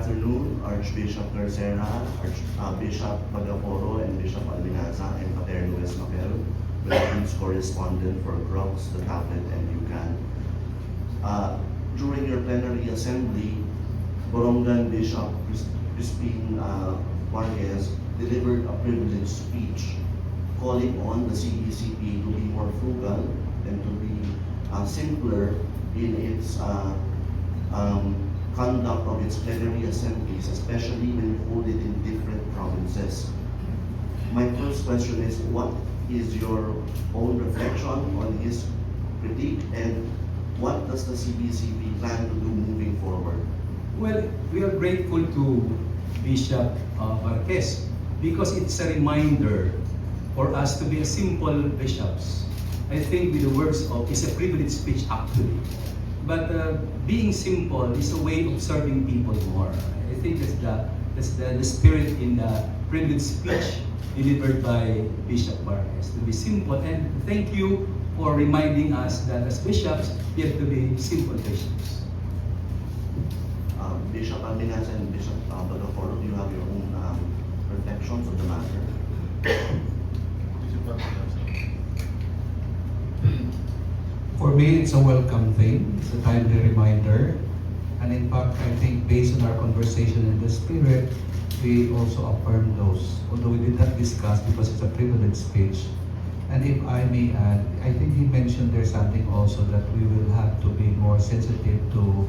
afternoon, Archbishop Garcera, Bishop Magaporo, and Bishop Alminaza, and Pater Luis Mapel, Philippines correspondent for Crux, The Tablet, and UCAN. During your plenary assembly, Borongan Bishop Crispin Marquez delivered a privileged speech calling on the CBCP to be more frugal and to be simpler in its conduct of its plenary assemblies, especially when you hold it in different provinces. My first question is, what is your own reflection on his critique, and what does the CBCP plan to do moving forward? Well, we are grateful to Bishop Marquez because it's a reminder for us to be a simple bishops. I think with the words of, it's a privileged speech actually. But being simple is a way of serving people more. I think that's the spirit in the privileged speech delivered by Bishop Marquez, to be simple. And thank you for reminding us that as bishops, we have to be simple bishops. Bishop Alminaza and Bishop Bagaporo, do you have your own reflections on the matter? For me, it's a welcome thing. It's a timely reminder. And in fact, I think based on our conversation in the spirit, we also affirm those, although we did not discuss because it's a privileged speech. And if I may add, I think he mentioned there's something also that we will have to be more sensitive to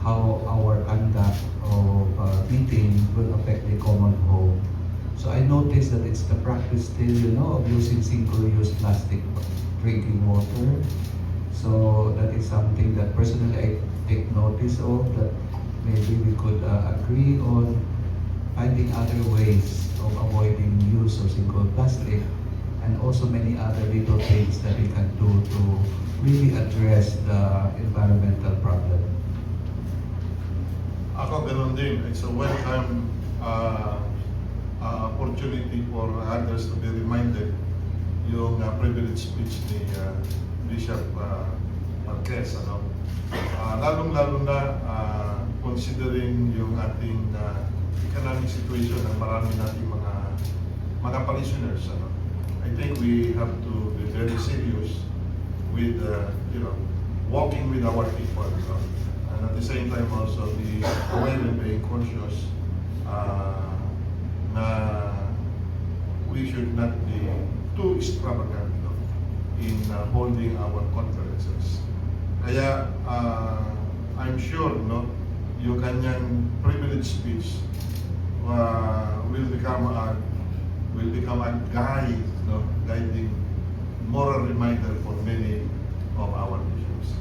how our conduct of meeting will affect the common home. So I noticed that it's the practice still, of using single-use plastic drinking water. So that is something that personally I take notice of, that maybe we could agree on finding other ways of avoiding use of single plastic, and also many other little things that we can do to really address the environmental problem. Ako ganun din. It's a welcome opportunity for others to be reminded yung privileged speech ni Bishop Marquez. Lalong-lalo na considering yung ating economic situation ng marami nating mga parishioners. I think we have to be very serious with walking with our people. And at the same time also be aware and being conscious na we should not be too extravagant in holding our conferences. Kaya I'm sure yung kanyang privileged speech will become a guide, guiding moral reminder for many of our bishops.